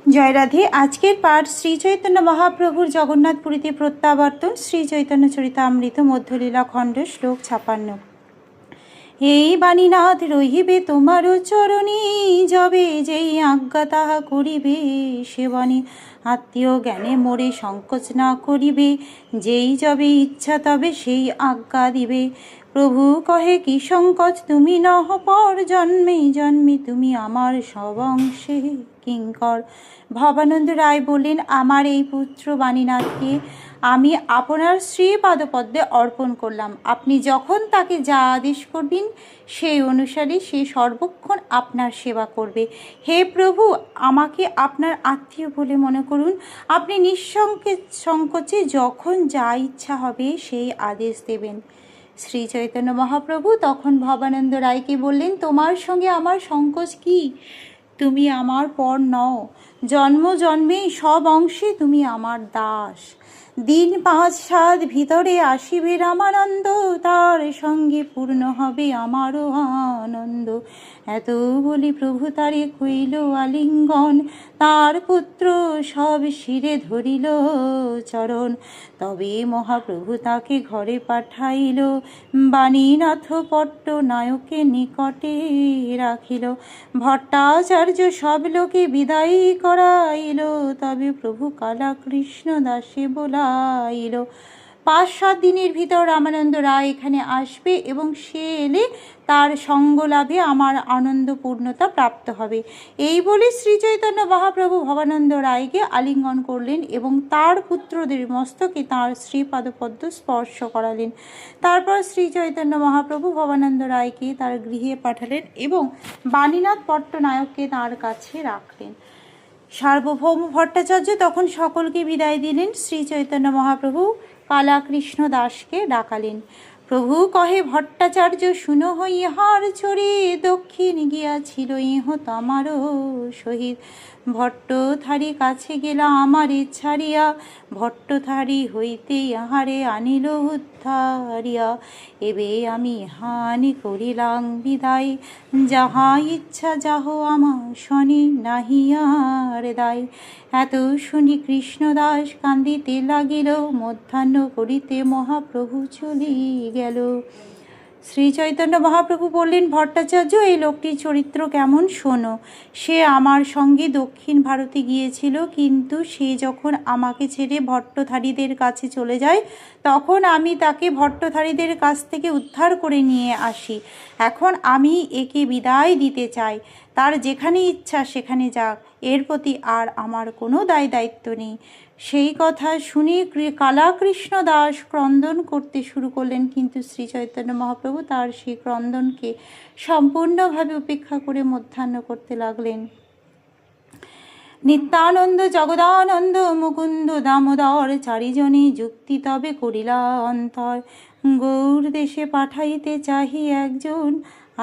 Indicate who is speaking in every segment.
Speaker 1: জয় রাধে। আজকের পাঠ শ্রী চৈতন্য মহাপ্রভুর জগন্নাথপুরীতে প্রত্যাবর্তন, শ্রী চৈতন্য চরিতামৃত মধ্যলীলা খণ্ড, শ্লোক 56। এই বাণীনাথ রহিবে তোমার চরণী, যবে যেই আজ্ঞা তাহা করিবে, সে বাণী আত্মীয় জ্ঞানে মোরে সংকোচ না করিবে, যেই যবে ইচ্ছা তবে সেই আজ্ঞা দিবে। প্রভু কহে কি সংকোচ তুমি নহ পর, জন্মে জন্মে তুমি আমার সবংশে কিঙ্কর। ভবানন্দ রায় বললেন, আমার এই পুত্র বাণীনাথকে আমি আপনার শ্রীপাদপদ্মে অর্পণ করলাম। আপনি যখন তাকে যা আদেশ করবেন সেই অনুসারে সে সর্বক্ষণ আপনার সেবা করবে। হে প্রভু, আমাকে আপনার আত্মীয় বলে মনে করুন। আপনি নিঃসংকোচে যখন যা ইচ্ছা হবে সেই আদেশ দেবেন। শ্রী চৈতন্য মহাপ্রভু তখন ভবানন্দ রায়কে বললেন, তোমার সঙ্গে আমার সংকোচ কি? তুমি আমার পর নও, জন্ম জন্মেই সব অংশে তুমি আমার দাস। দিন 5-7 ভিতরে আসিবে রামানন্দ, তার সঙ্গে পূর্ণ হবে আমারও আনন্দ। এত বলি প্রভু তারে কইল আলিঙ্গন, তার পুত্র সব শিরে ধরিল চরণ। তবে মহাপ্রভু তাকে ঘরে পাঠাইল, বাণীনাথ পট্টনায়কের নিকটে রাখিল। ভট্টাচার্য সব লোকে বিদায় করাইল, তবে প্রভু কালা কৃষ্ণ দাসে বলাইল। 5-7 দিনের ভিতর রামানন্দ রায় এখানে আসবে এবং সে এলে তার সঙ্গ লাভে আমার আনন্দ পূর্ণতা প্রাপ্ত হবে। এই বলে শ্রী চৈতন্য মহাপ্রভু ভবানন্দ রায়কে আলিঙ্গন করলেন এবং তার পুত্রদের মস্তকে তাঁর শ্রীপাদপদ্ম স্পর্শ করালেন। তারপর শ্রী চৈতন্য মহাপ্রভু ভবানন্দ রায়কে তার গৃহে পাঠালেন এবং বাণীনাথ পট্টনায়ককে তাঁর কাছে রাখলেন। সার্বভৌম ভট্টাচার্য তখন সকলকে বিদায় দিলেন। শ্রী চৈতন্য মহাপ্রভু কালাকৃষ্ণ দাসকে ডাকালেন। প্রভু কহে, ভট্টাচার্য শুনো ইহার চরে, দক্ষিণ গিয়াছিল ইহ তোমারও সহিত। ভট্টথারি কাছে গেলা আমারে ছাড়িয়া, ভট্টথারি হইতে ইহারে আনিল উদ্ধারিয়া। এবে আমি হানি করিলাম বিদায়, যাহা ইচ্ছা যাহ আমার শনি নাহিয়ার দায়। এত শুনি কৃষ্ণদাস কান্দিতে লাগিল, মধ্যাহ্ন করিতে মহাপ্রভু চলি গেল। শ্রী চৈতন্য মহাপ্রভু বললেন, ভট্টাচার্য, এই লোকটির চরিত্র কেমন শোনো। সে আমার সঙ্গে দক্ষিণ ভারতে গিয়েছিল, কিন্তু সে যখন আমাকে ছেড়ে ভট্টধারীদের কাছে চলে যায়, তখন আমি তাকে ভট্টধারীদের কাছ থেকে উদ্ধার করে নিয়ে আসি। এখন আমি একে বিদায় দিতে চাই। তার যেখানে ইচ্ছা সেখানে যাক, এর প্রতি আর আমার কোনো দায়িত্ব নেই। সেই কথা শুনে কালাকৃষ্ণ দাস ক্রন্দন করতে শুরু করলেন, কিন্তু শ্রী চৈতন্য মহাপ্রভু তার সেই ক্রন্দনকে সম্পূর্ণভাবে উপেক্ষা করে মধ্যাহ্ন করতে লাগলেন। নিত্যানন্দ, জগদানন্দ, মুকুন্দ, দামোদর, চারিজনে যুক্তি তবে করিলা অন্তর। গৌর দেশে পাঠাইতে চাহি একজন,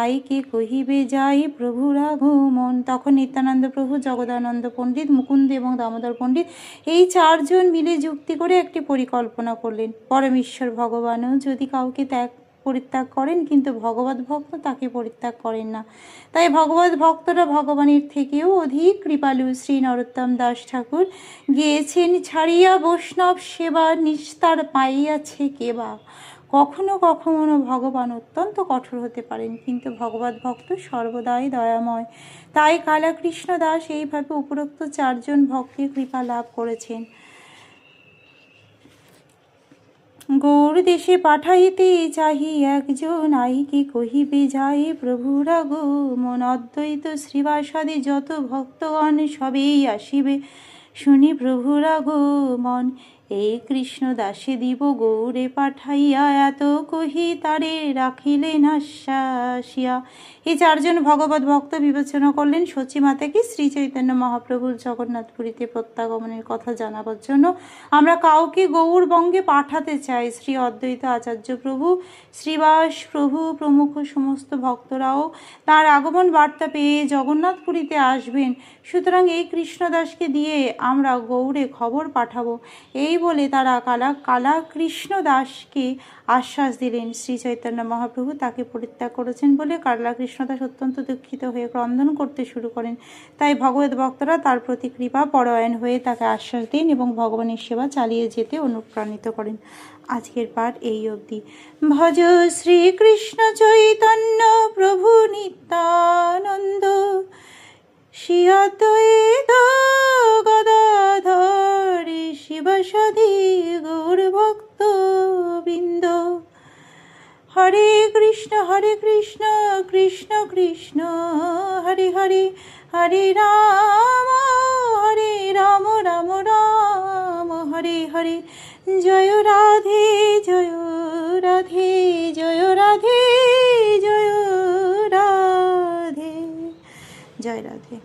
Speaker 1: আইকে কহিবে যাই প্রভুর আগমন। তখন নিত্যানন্দ প্রভু, জগদানন্দ পণ্ডিত, মুকুন্দ এবং দামোদর পণ্ডিত এই 4 জন মিলে যুক্তি করে একটি পরিকল্পনা করলেন। পরমেশ্বর ভগবানও যদি কাউকে পরিত্যাগ করেন, কিন্তু ভগবত ভক্ত তাকে পরিত্যাগ করেন না। তাই ভগবত ভক্তরা ভগবানের থেকেও অধিক কৃপালু। শ্রী নরোত্তম দাস ঠাকুর গিয়েছেন, ছাড়িয়া বৈষ্ণব সেবা নিস্তার পাইয়াছে কেবা। কখনো কখনো ভগবান অত্যন্ত কঠোর হতে পারেন, কিন্তু ভগবত ভক্ত সর্বদাই দয়াময়। তাই কালাকৃষ্ণ দাস এইভাবে উপরোক্ত 4 জন ভক্তের কৃপা লাভ করেছেন। গৌর দেশে পাঠাইতে চাহি একজন, আইকে কহিবে যাই প্রভুর আগমন। অদ্বৈত শ্রীবাসাদি যত ভক্তগণ সবেই আসিবে, শুনি প্রভুর আগমন। এই কৃষ্ণ দাসে দিব গৌরে পাঠাইয়া, এত কহি তারে রাখিলেন আশ্বাসিয়া। এই 4 জন ভগবত ভক্ত বিবেচনা করলেন সচিমাতাকে শ্রী চৈতন্য মহাপ্রভুর জগন্নাথপুরীতে প্রত্যাগমনের কথা জানাবার জন্য আমরা কাউকে গৌরবঙ্গে পাঠাতে চাই। শ্রী অদ্বৈত আচার্য প্রভু, শ্রীবাস প্রভু প্রমুখ সমস্ত ভক্তরাও তার আগমন বার্তা পেয়ে জগন্নাথপুরীতে আসবেন। সুতরাং এই কৃষ্ণদাসকে দিয়ে আমরা গৌড়ে খবর পাঠাবো। এই বলে তারা কালা কৃষ্ণ দাসকে আশ্বাস দিলেন। শ্রী চৈতন্য মহাপ্রভু তাকে পরিত্যাগ করেছেন বলে কালা কৃষ্ণ দাস অত্যন্ত দুঃখিত হয়ে ক্রন্দন করতে শুরু করেন। তাই ভগবত ভক্তরা তার প্রতি কৃপা পরায়ণ হয়ে তাকে আশ্বাস দেন এবং ভগবানের সেবা চালিয়ে যেতে অনুপ্রাণিত করেন। আজকের পাঠ এই অবধি। ভজ শ্রীকৃষ্ণ চৈতন্য প্রভু নিত্যানন্দ, শ্রী অদ্বৈত গদাধর শিবসাদি গৌর ভক্ত বৃন্দ। হরে কৃষ্ণ কৃষ্ণ কৃষ্ণ হরে হরে, হরে রাম রাম রাম হরে হরে। জয় রাধে জয় রাধে জয় রাধে জয় রাধে, জয় রাধে।